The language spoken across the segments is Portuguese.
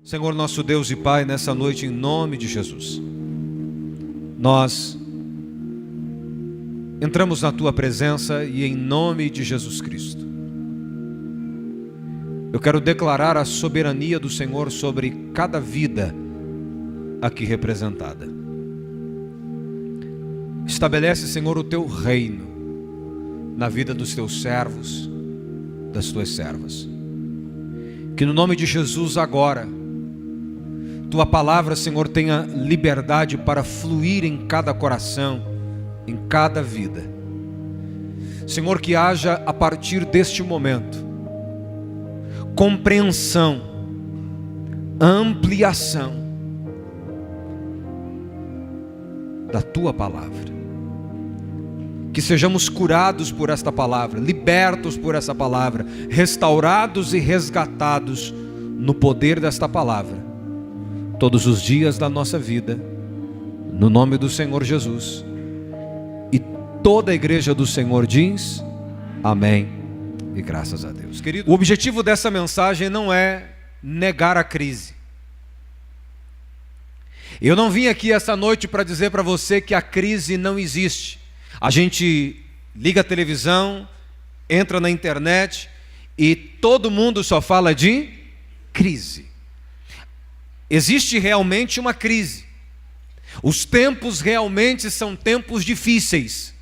Senhor nosso Deus e Pai, nessa noite, em nome de Jesus, nós entramos na Tua presença e em nome de Jesus Cristo, eu quero declarar a soberania do Senhor sobre cada vida aqui representada. Estabelece, Senhor, o Teu reino na vida dos Teus servos, das Tuas servas. Que no nome de Jesus agora, Tua palavra, Senhor, tenha liberdade para fluir em cada coração, em cada vida. Senhor, que haja a partir deste momento compreensão, ampliação da Tua palavra. Que sejamos curados por esta palavra, libertos por essa palavra, restaurados e resgatados no poder desta palavra, todos os dias da nossa vida, no nome do Senhor Jesus. E toda a igreja do Senhor diz amém e graças a Deus. Querido, o objetivo dessa mensagem não é negar a crise. Eu não vim aqui essa noite para dizer para você que a crise não existe. A gente liga a televisão, entra na internet e todo mundo só fala de crise. Existe realmente uma crise. Os tempos realmente são tempos difíceis.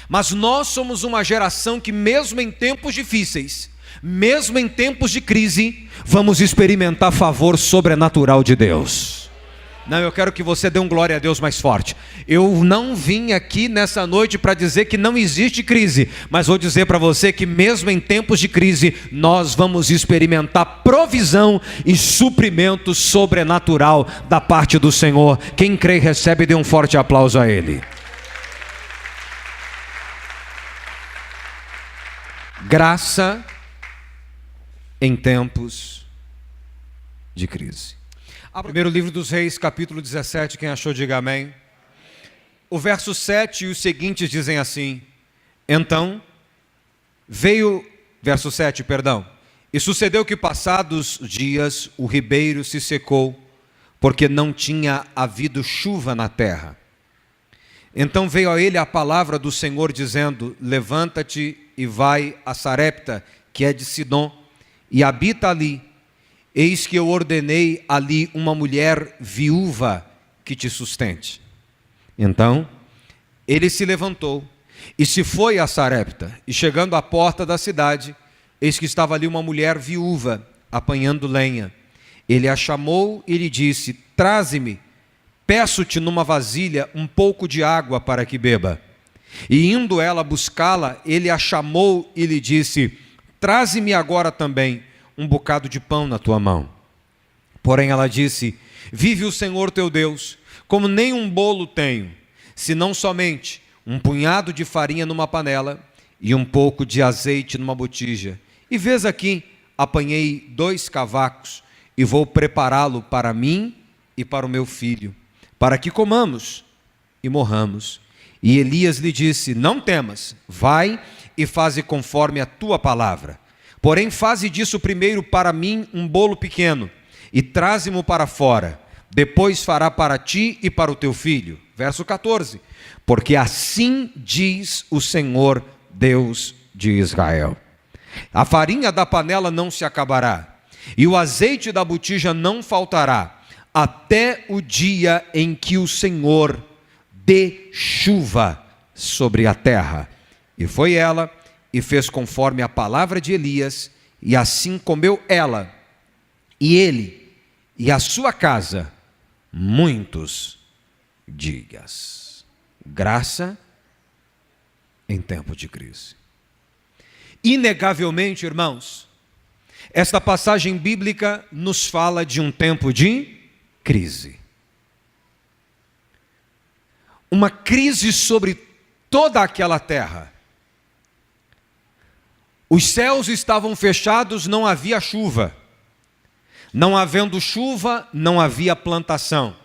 Mas nós somos uma geração que mesmo em tempos difíceis, mesmo em tempos de crise, vamos experimentar favor sobrenatural de Deus. Não, eu quero que você dê um glória a Deus mais forte. Eu não vim aqui nessa noite para dizer que não existe crise, mas vou dizer para você que mesmo em tempos de crise, nós vamos experimentar provisão e suprimento sobrenatural da parte do Senhor. Quem crê recebe e dê um forte aplauso a Ele. Graça em tempos de crise. Primeiro livro dos Reis, capítulo 17, quem achou diga amém. O verso 7 e os seguintes dizem assim: Então veio, verso 7, perdão. E sucedeu que passados dias o ribeiro se secou, porque não tinha havido chuva na terra. Então veio a ele a palavra do Senhor dizendo: Levanta-te e vai a Sarepta, que é de Sidom, e habita ali. Eis que eu ordenei ali uma mulher viúva que te sustente. Então, ele se levantou e se foi a Sarepta. E chegando à porta da cidade, eis que estava ali uma mulher viúva, apanhando lenha. Ele a chamou e lhe disse: Traze-me, peço-te numa vasilha um pouco de água para que beba. E indo ela buscá-la, ele a chamou e lhe disse: Traze-me agora também um bocado de pão na tua mão. Porém ela disse: Vive o Senhor teu Deus, como nem um bolo tenho, senão somente um punhado de farinha numa panela e um pouco de azeite numa botija. E vês aqui, apanhei 2 cavacos e vou prepará-lo para mim e para o meu filho, para que comamos e morramos. E Elias lhe disse: Não temas, vai e faze conforme a tua palavra. Porém, faze disso primeiro para mim um bolo pequeno, e traze-mo para fora. Depois fará para ti e para o teu filho. Verso 14. Porque assim diz o Senhor Deus de Israel: A farinha da panela não se acabará, e o azeite da botija não faltará, até o dia em que o Senhor dê chuva sobre a terra. E foi ela e fez conforme a palavra de Elias, e assim comeu ela, e ele, e a sua casa, muitos dias. Graça em tempo de crise. Inegavelmente, irmãos, esta passagem bíblica nos fala de um tempo de crise. Uma crise sobre toda aquela terra. Os céus estavam fechados, não havia chuva. Não havendo chuva, não havia plantação.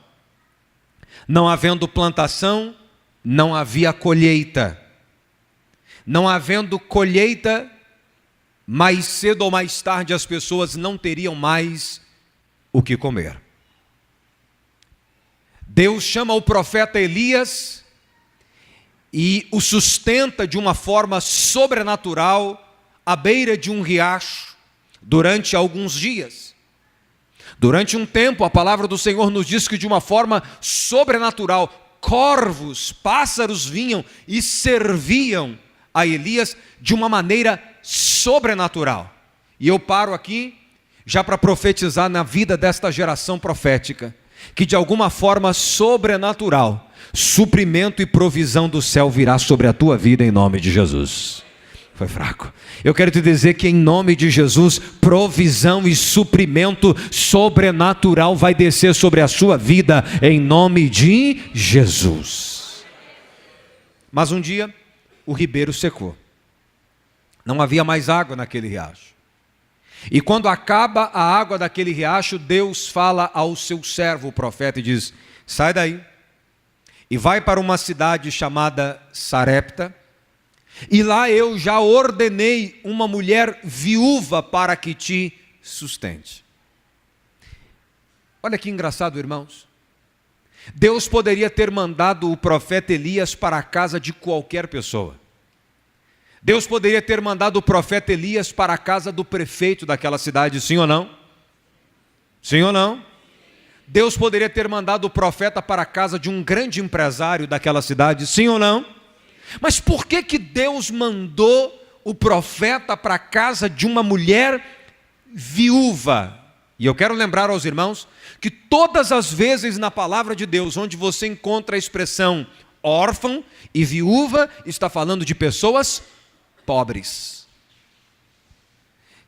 Não havendo plantação, não havia colheita. Não havendo colheita, mais cedo ou mais tarde as pessoas não teriam mais o que comer. Deus chama o profeta Elias e o sustenta de uma forma sobrenatural à beira de um riacho durante alguns dias. Durante um tempo, a palavra do Senhor nos diz que de uma forma sobrenatural, corvos, pássaros vinham e serviam a Elias de uma maneira sobrenatural. E eu paro aqui já para profetizar na vida desta geração profética, que de alguma forma sobrenatural, suprimento e provisão do céu virá sobre a tua vida em nome de Jesus. Foi fraco. Eu quero te dizer que em nome de Jesus, provisão e suprimento sobrenatural vai descer sobre a sua vida em nome de Jesus. Mas um dia, o ribeiro secou. Não havia mais água naquele riacho. E quando acaba a água daquele riacho, Deus fala ao seu servo, o profeta, e diz: sai daí e vai para uma cidade chamada Sarepta, e lá eu já ordenei uma mulher viúva para que te sustente. Olha que engraçado, irmãos. Deus poderia ter mandado o profeta Elias para a casa de qualquer pessoa. Deus poderia ter mandado o profeta Elias para a casa do prefeito daquela cidade, sim ou não? Sim ou não? Deus poderia ter mandado o profeta para a casa de um grande empresário daquela cidade, sim ou não? Mas por que Deus mandou o profeta para a casa de uma mulher viúva? E eu quero lembrar aos irmãos que todas as vezes na palavra de Deus, onde você encontra a expressão órfão e viúva, está falando de pessoas pobres.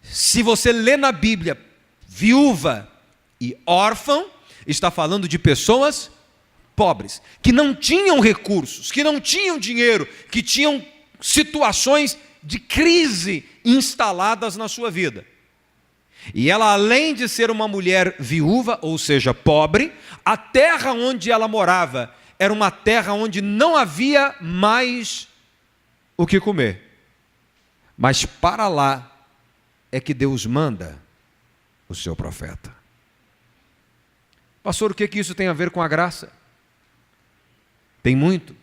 Se você lê na Bíblia viúva e órfão, está falando de pessoas pobres, que não tinham recursos, que não tinham dinheiro, que tinham situações de crise instaladas na sua vida. E ela, além de ser uma mulher viúva, ou seja, pobre, a terra onde ela morava era uma terra onde não havia mais o que comer. Mas para lá é que Deus manda o seu profeta. Pastor, o que isso tem a ver com a graça? Tem muito.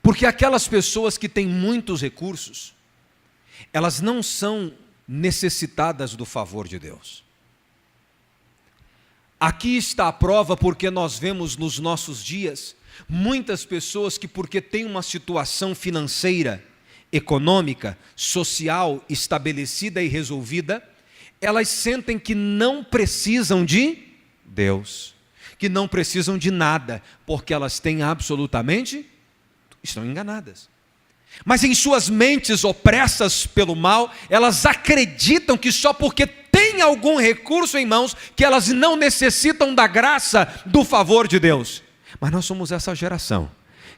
Porque aquelas pessoas que têm muitos recursos, elas não são necessitadas do favor de Deus. Aqui está a prova, porque nós vemos nos nossos dias muitas pessoas que, porque têm uma situação financeira, econômica, social estabelecida e resolvida, elas sentem que não precisam de Deus, que não precisam de nada, porque elas têm absolutamente, estão enganadas. Mas em suas mentes opressas pelo mal, elas acreditam que só porque têm algum recurso em mãos, que elas não necessitam da graça, do favor de Deus. Mas nós somos essa geração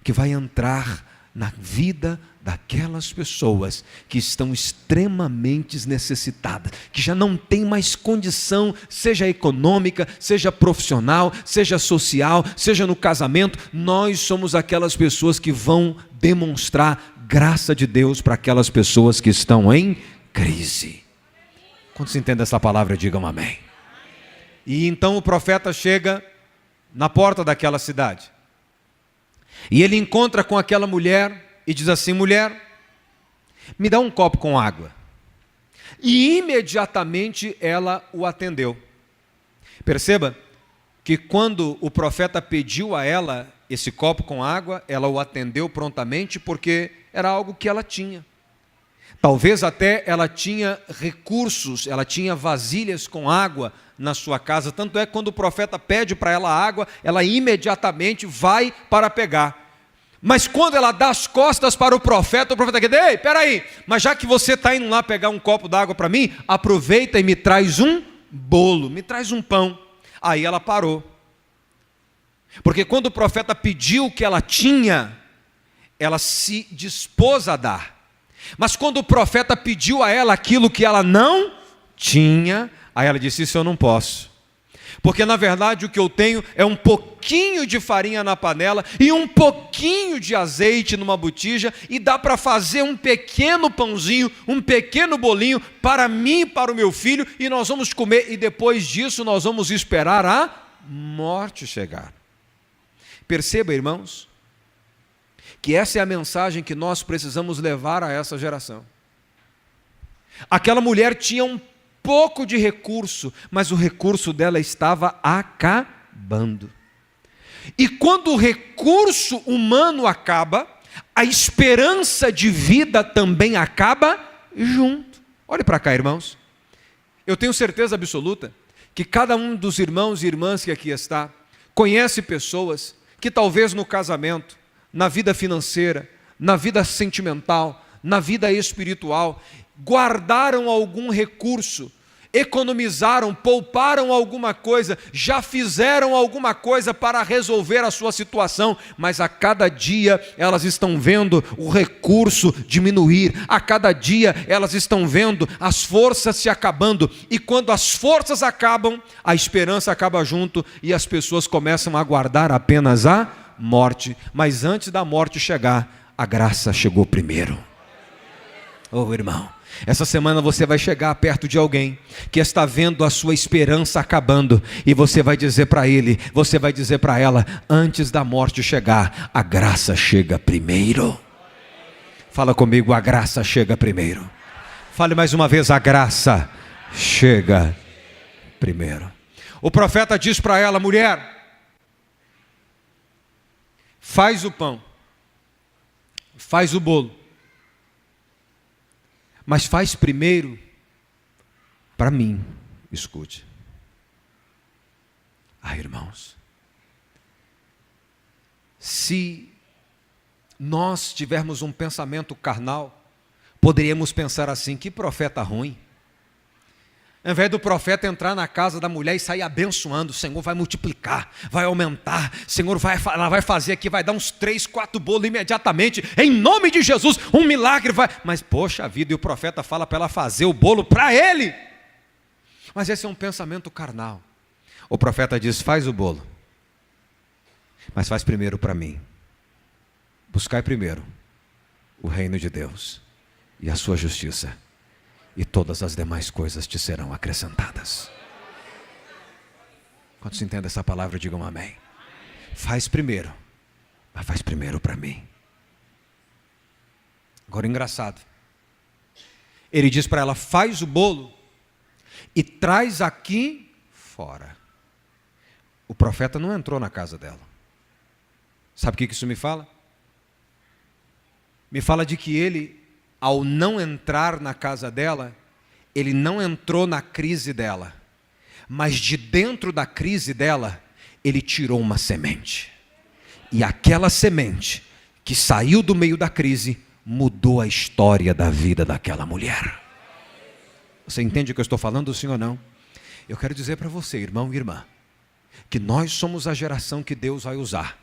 que vai entrar na vida daquelas pessoas que estão extremamente necessitadas, que já não tem mais condição, seja econômica, seja profissional, seja social, seja no casamento. Nós somos aquelas pessoas que vão demonstrar graça de Deus para aquelas pessoas que estão em crise. Quando se entende essa palavra, digam amém. E então o profeta chega na porta daquela cidade, e ele encontra com aquela mulher e diz assim: mulher, me dá um copo com água. E imediatamente ela o atendeu. Perceba que quando o profeta pediu a ela esse copo com água, ela o atendeu prontamente, porque era algo que ela tinha. Talvez até ela tinha recursos, ela tinha vasilhas com água na sua casa. Tanto é que quando o profeta pede para ela água, ela imediatamente vai para pegar. Mas quando ela dá as costas para o profeta diz: ei, peraí, mas já que você está indo lá pegar um copo d'água para mim, aproveita e me traz um bolo, me traz um pão. Aí ela parou. Porque quando o profeta pediu o que ela tinha, ela se dispôs a dar. Mas quando o profeta pediu a ela aquilo que ela não tinha, aí ela disse: isso eu não posso. Porque na verdade o que eu tenho é um pouquinho de farinha na panela e um pouquinho de azeite numa botija, e dá para fazer um pequeno pãozinho, um pequeno bolinho para mim e para o meu filho, e nós vamos comer, e depois disso nós vamos esperar a morte chegar. Perceba, irmãos, que essa é a mensagem que nós precisamos levar a essa geração. Aquela mulher tinha um pouco de recurso, mas o recurso dela estava acabando. E quando o recurso humano acaba, a esperança de vida também acaba junto. Olhe para cá, irmãos. Eu tenho certeza absoluta que cada um dos irmãos e irmãs que aqui está conhece pessoas que talvez no casamento, na vida financeira, na vida sentimental, na vida espiritual, guardaram algum recurso, economizaram, pouparam alguma coisa, já fizeram alguma coisa para resolver a sua situação, mas a cada dia elas estão vendo o recurso diminuir, a cada dia elas estão vendo as forças se acabando, e quando as forças acabam, a esperança acaba junto, e as pessoas começam a aguardar apenas a morte. Mas antes da morte chegar, a graça chegou primeiro. Oh, irmão, essa semana você vai chegar perto de alguém que está vendo a sua esperança acabando, e você vai dizer para ele, você vai dizer para ela: antes da morte chegar, a graça chega primeiro. Fala comigo: a graça chega primeiro. Fale mais uma vez: a graça chega primeiro. O profeta diz para ela: mulher, faz o pão, faz o bolo, mas faz primeiro para mim. Escute. Irmãos, se nós tivermos um pensamento carnal, poderíamos pensar assim: que profeta ruim. Ao invés do profeta entrar na casa da mulher e sair abençoando, o Senhor vai multiplicar, vai aumentar, Senhor ela vai fazer aqui, vai dar uns 3, 4 bolos imediatamente, em nome de Jesus, um milagre vai. Mas poxa vida, e o profeta fala para ela fazer o bolo para ele. Mas esse é um pensamento carnal. O profeta diz: faz o bolo, mas faz primeiro para mim. Buscai primeiro o reino de Deus e a sua justiça, e todas as demais coisas te serão acrescentadas. Quantos entendem essa palavra, digam amém. Faz primeiro, mas faz primeiro para mim. Agora, engraçado, ele diz para ela: faz o bolo e traz aqui fora. O profeta não entrou na casa dela. Sabe o que isso me fala? Me fala de que ele, ao não entrar na casa dela, ele não entrou na crise dela, mas de dentro da crise dela, ele tirou uma semente. E aquela semente que saiu do meio da crise mudou a história da vida daquela mulher. Você entende o que eu estou falando, sim ou não? Eu quero dizer para você, irmão e irmã, que nós somos a geração que Deus vai usar.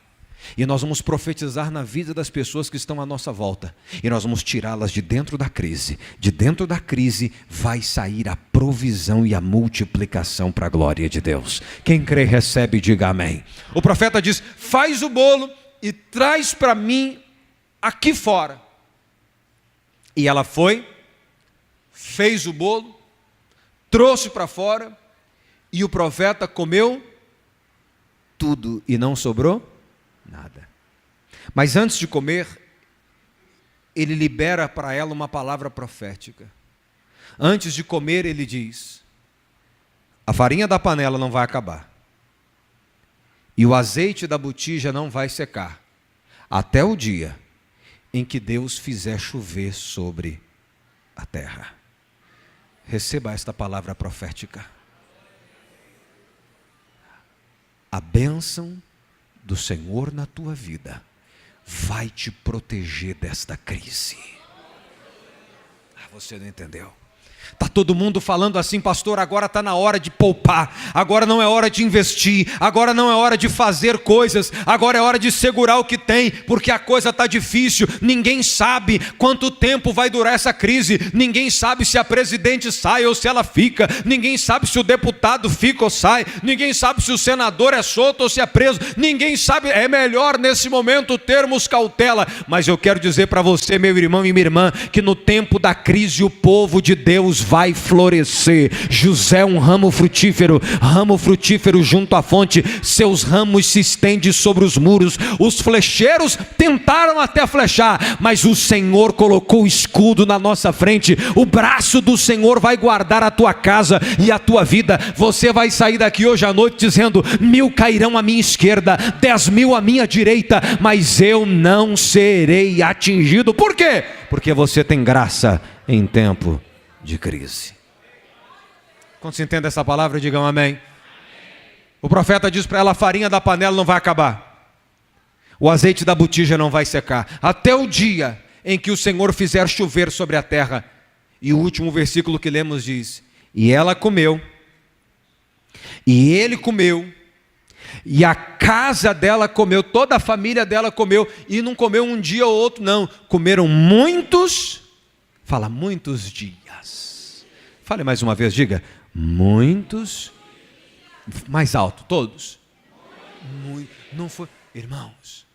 E nós vamos profetizar na vida das pessoas que estão à nossa volta, e nós vamos tirá-las de dentro da crise. De dentro da crise vai sair a provisão e a multiplicação para a glória de Deus. Quem crê recebe, diga amém. O profeta diz: faz o bolo e traz para mim aqui fora. E ela foi, fez o bolo, trouxe para fora, e o profeta comeu tudo e não sobrou nada. Mas antes de comer, ele libera para ela uma palavra profética. Antes de comer, ele diz: a farinha da panela não vai acabar, e o azeite da botija não vai secar, até o dia em que Deus fizer chover sobre a terra. Receba esta palavra profética. A bênção do Senhor na tua vida vai te proteger desta crise. Você não entendeu? Está todo mundo falando assim: pastor, agora está na hora de poupar, agora não é hora de investir, agora não é hora de fazer coisas, agora é hora de segurar o que tem, porque a coisa está difícil. Ninguém sabe quanto tempo vai durar essa crise, ninguém sabe se a presidente sai ou se ela fica, ninguém sabe se o deputado fica ou sai, ninguém sabe se o senador é solto ou se é preso, ninguém sabe. É melhor nesse momento termos cautela, mas eu quero dizer para você, meu irmão e minha irmã, que no tempo da crise o povo de Deus vai florescer. José é um ramo frutífero junto à fonte, seus ramos se estendem sobre os muros. Os flecheiros tentaram até flechar, mas o Senhor colocou o escudo na nossa frente. O braço do Senhor vai guardar a tua casa e a tua vida. Você vai sair daqui hoje à noite dizendo: 1000 cairão à minha esquerda, 10.000 à minha direita, mas eu não serei atingido. Por quê? Porque você tem graça em tempo de crise. Quando se entende essa palavra, digam amém. O profeta diz para ela: a farinha da panela não vai acabar, o azeite da botija não vai secar, até o dia em que o Senhor fizer chover sobre a terra. E o último versículo que lemos diz: e ela comeu, e ele comeu, e a casa dela comeu, toda a família dela comeu, e não comeu um dia ou outro, não, comeram muitos, fala, muitos dias. Fale mais uma vez, diga, muitos, mais alto, todos. Muito, não foi, irmãos,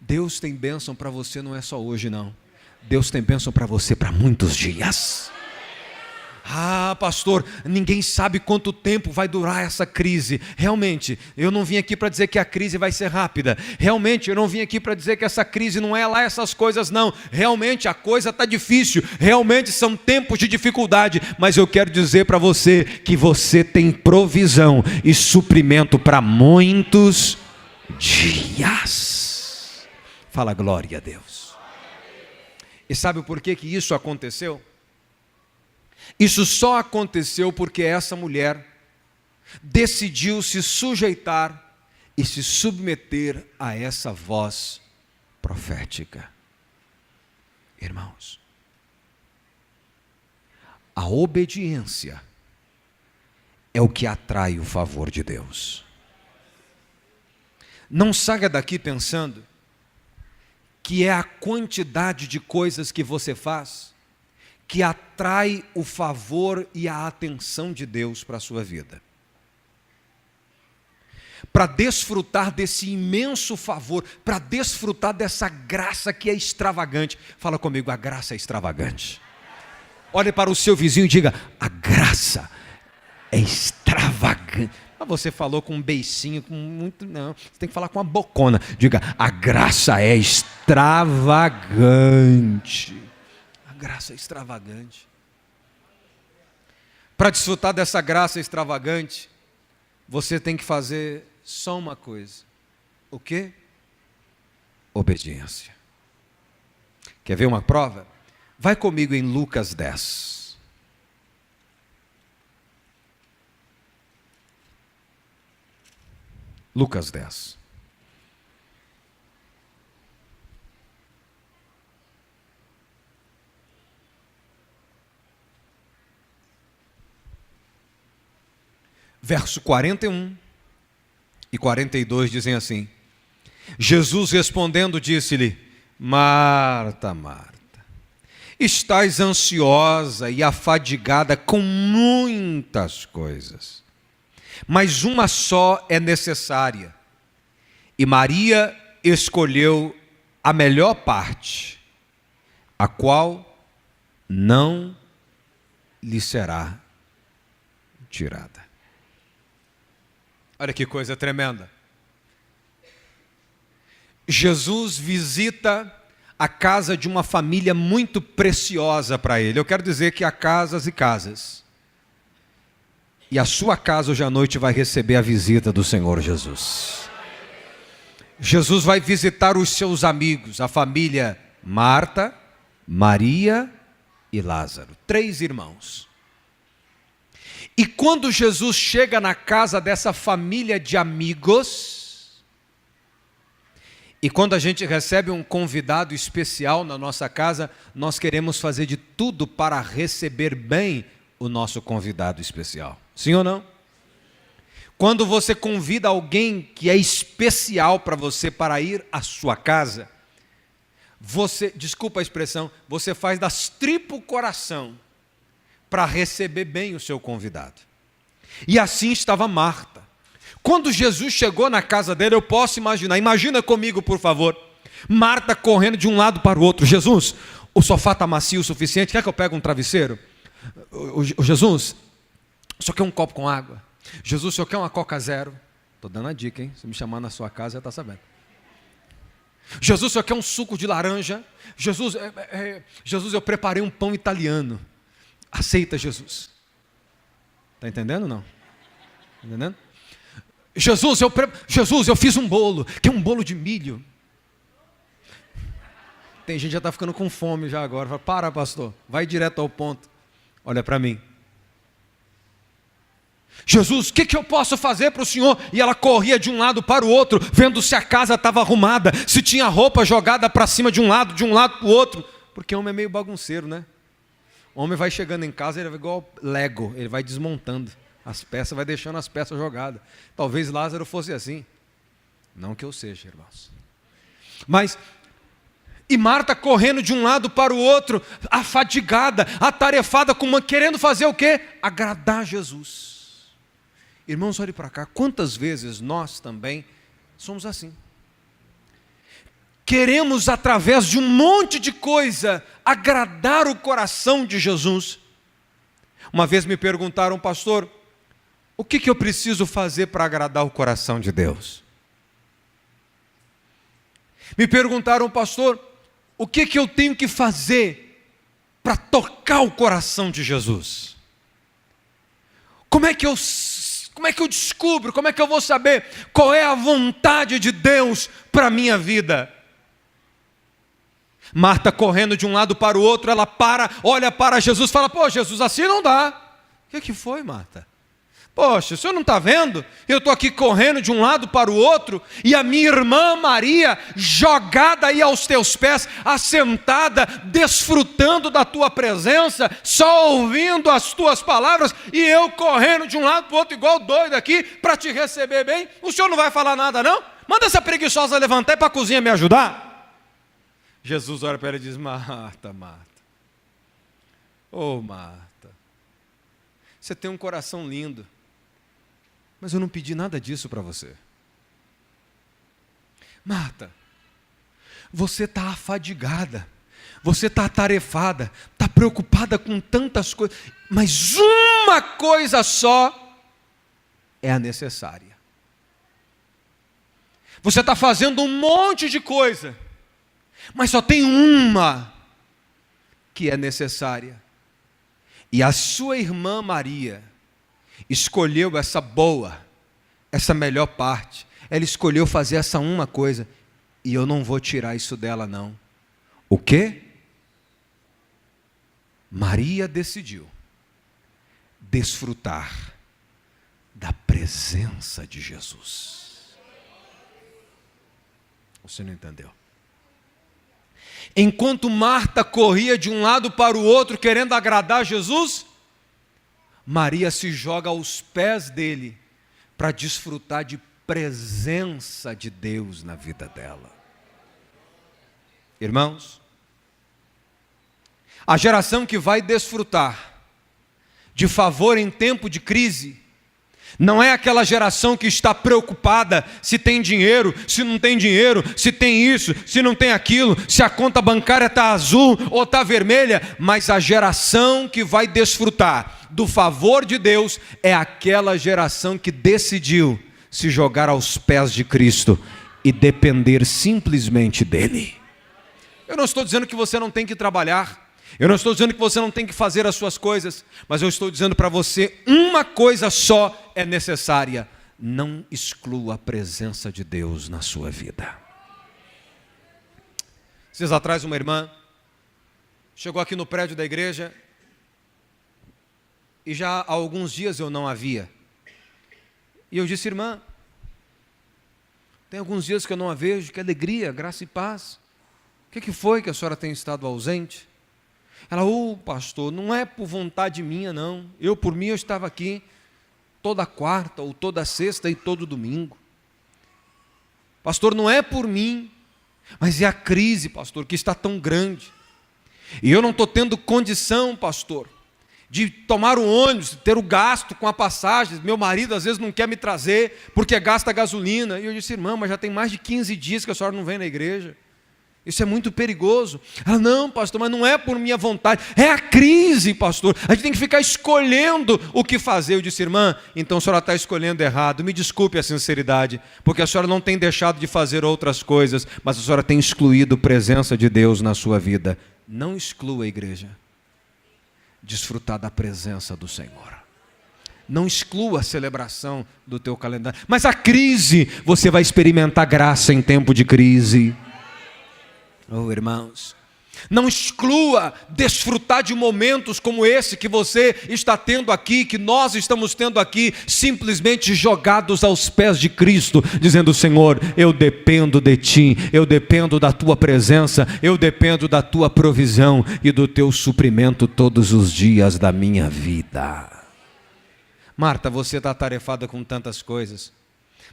Deus tem bênção para você, não é só hoje não, Deus tem bênção para você para muitos dias. Ah, pastor, ninguém sabe quanto tempo vai durar essa crise. Realmente, eu não vim aqui para dizer que a crise vai ser rápida. Realmente, eu não vim aqui para dizer que essa crise não é lá essas coisas, não. Realmente, a coisa está difícil. Realmente, são tempos de dificuldade. Mas eu quero dizer para você que você tem provisão e suprimento para muitos dias. Fala glória a Deus. E sabe por que isso aconteceu? Isso só aconteceu porque essa mulher decidiu se sujeitar e se submeter a essa voz profética. Irmãos, a obediência é o que atrai o favor de Deus. Não saia daqui pensando que é a quantidade de coisas que você faz que atrai o favor e a atenção de Deus para a sua vida. Para desfrutar desse imenso favor, para desfrutar dessa graça que é extravagante. Fala comigo, a graça é extravagante. Olhe para o seu vizinho e diga: a graça é extravagante. Mas você falou com um beicinho, com muito, não, você tem que falar com uma bocona. Diga: a graça é extravagante. Graça extravagante. Para desfrutar dessa graça extravagante, você tem que fazer só uma coisa. O quê? Obediência. Quer ver uma prova? Vai comigo em Lucas 10. Lucas 10. Verso 41 e 42 dizem assim: Jesus respondendo disse-lhe: Marta, Marta, estás ansiosa e afadigada com muitas coisas, mas uma só é necessária, e Maria escolheu a melhor parte, a qual não lhe será tirada. Olha que coisa tremenda. Jesus visita a casa de uma família muito preciosa para ele. Eu quero dizer que há casas e casas. E a sua casa hoje à noite vai receber a visita do Senhor Jesus. Jesus vai visitar os seus amigos, a família Marta, Maria e Lázaro. 3 irmãos. E quando Jesus chega na casa dessa família de amigos, E quando a gente recebe um convidado especial na nossa casa, nós queremos fazer de tudo para receber bem o nosso convidado especial. Sim ou não? Quando você convida alguém que é especial para você para ir à sua casa, você, desculpa a expressão, você faz das tripas o coração para receber bem o seu convidado. E assim estava Marta. Quando Jesus chegou na casa dele, eu posso imaginar, imagina comigo, por favor, Marta correndo de um lado para o outro. Jesus, o sofá está macio o suficiente, quer que eu pegue um travesseiro? Jesus, o senhor quer um copo com água? Jesus, o senhor quer uma Coca Zero? Estou dando a dica, hein? Se me chamar na sua casa, já está sabendo. Jesus, o senhor quer um suco de laranja? Jesus, eu preparei um pão italiano. Aceita, Jesus. Está entendendo ou não? Entendendo? Jesus, eu fiz um bolo, que é um bolo de milho. Tem gente que já está ficando com fome já agora. Fala, para, pastor, vai direto ao ponto. Olha para mim. Jesus, o que eu posso fazer para o senhor? E ela corria de um lado para o outro, vendo se a casa estava arrumada, se tinha roupa jogada para cima de um lado para o outro. Porque o homem é meio bagunceiro, né? O homem vai chegando em casa, ele é igual Lego, ele vai desmontando as peças, vai deixando as peças jogadas. Talvez Lázaro fosse assim. Não que eu seja, irmãos. Mas, e Marta correndo de um lado para o outro, afadigada, atarefada, querendo fazer o quê? Agradar Jesus. Irmãos, olhe para cá, quantas vezes nós também somos assim. Queremos, através de um monte de coisa, agradar o coração de Jesus. Uma vez me perguntaram, pastor, o que eu preciso fazer para agradar o coração de Deus? Me perguntaram, pastor, o que eu tenho que fazer para tocar o coração de Jesus? Como é que eu descubro, como é que eu vou saber qual é a vontade de Deus para a minha vida? Marta correndo de um lado para o outro, ela olha para Jesus e fala, pô, Jesus, assim não dá. O que foi, Marta? Poxa, o senhor não está vendo? Eu estou aqui correndo de um lado para o outro, e a minha irmã Maria, jogada aí aos teus pés, assentada, desfrutando da tua presença, só ouvindo as tuas palavras, e eu correndo de um lado para o outro, igual doido aqui, para te receber bem. O senhor não vai falar nada, não? Manda essa preguiçosa levantar e para a cozinha me ajudar. Jesus olha para ela e diz, Marta, Marta, Marta, você tem um coração lindo, mas eu não pedi nada disso para você. Marta, você está afadigada, você está atarefada, está preocupada com tantas coisas, mas uma coisa só é a necessária. Você está fazendo um monte de coisa, mas só tem uma que é necessária. E a sua irmã Maria escolheu essa boa, essa melhor parte. Ela escolheu fazer essa uma coisa. E eu não vou tirar isso dela, não. O quê? Maria decidiu desfrutar da presença de Jesus. Você não entendeu? Enquanto Marta corria de um lado para o outro querendo agradar Jesus, Maria se joga aos pés dele para desfrutar de presença de Deus na vida dela. Irmãos, a geração que vai desfrutar de favor em tempo de crise não é aquela geração que está preocupada se tem dinheiro, se não tem dinheiro, se tem isso, se não tem aquilo, se a conta bancária está azul ou está vermelha, mas a geração que vai desfrutar do favor de Deus é aquela geração que decidiu se jogar aos pés de Cristo e depender simplesmente dEle. Eu não estou dizendo que você não tem que trabalhar, eu não estou dizendo que você não tem que fazer as suas coisas, mas eu estou dizendo para você, uma coisa só é necessária: não exclua a presença de Deus na sua vida. Dias atrás uma irmã chegou aqui no prédio da igreja, e já há alguns dias eu não a via. E eu disse, irmã, Tem alguns dias que eu não a vejo, que alegria, graça e paz. O que foi que a senhora tem estado ausente? Ela, pastor, não é por vontade minha, não. Por mim, eu estava aqui toda quarta, ou toda sexta e todo domingo. Pastor, não é por mim, mas é a crise, pastor, que está tão grande. E eu não estou tendo condição, pastor, de tomar o ônibus, ter o gasto com a passagem. Meu marido às vezes não quer me trazer, porque gasta gasolina. E eu disse, irmã, mas já tem mais de 15 dias que a senhora não vem na igreja. Isso é muito perigoso. Ela, não, pastor, mas não é por minha vontade. É a crise, pastor. A gente tem que ficar escolhendo o que fazer. Eu disse, irmã, então a senhora está escolhendo errado. Me desculpe a sinceridade, porque a senhora não tem deixado de fazer outras coisas, mas a senhora tem excluído a presença de Deus na sua vida. Não exclua a igreja. Desfrutar da presença do Senhor. Não exclua a celebração do teu calendário. Mas a crise, você vai experimentar graça em tempo de crise. Irmãos, não exclua desfrutar de momentos como esse que você está tendo aqui, que nós estamos tendo aqui, simplesmente jogados aos pés de Cristo, dizendo, Senhor, eu dependo de Ti, eu dependo da Tua presença, eu dependo da Tua provisão e do Teu suprimento todos os dias da minha vida. Marta, você está atarefada com tantas coisas,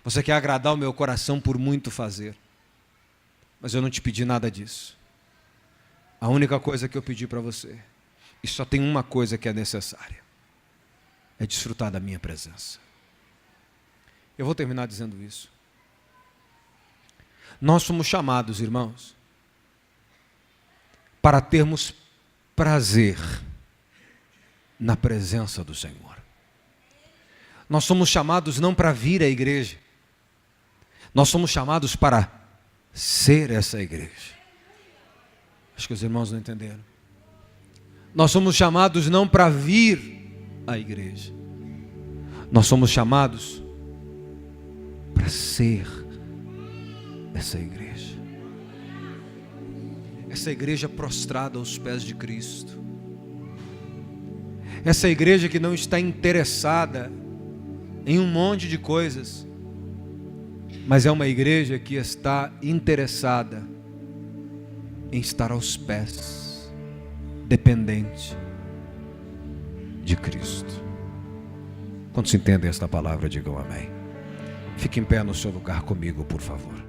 você quer agradar o meu coração por muito fazer, mas eu não te pedi nada disso. A única coisa que eu pedi para você, e só tem uma coisa que é necessária, é desfrutar da minha presença. Eu vou terminar dizendo isso. Nós somos chamados, irmãos, para termos prazer na presença do Senhor. Nós somos chamados não para vir à igreja, nós somos chamados para ser essa igreja. Acho que os irmãos não entenderam. Nós somos chamados não para vir à igreja, nós somos chamados para ser essa igreja. Essa igreja prostrada aos pés de Cristo. Essa igreja que não está interessada em um monte de coisas, mas é uma igreja que está interessada em estar aos pés, dependente de Cristo. Quantos entendem esta palavra, digam amém. Fique em pé no seu lugar comigo, por favor.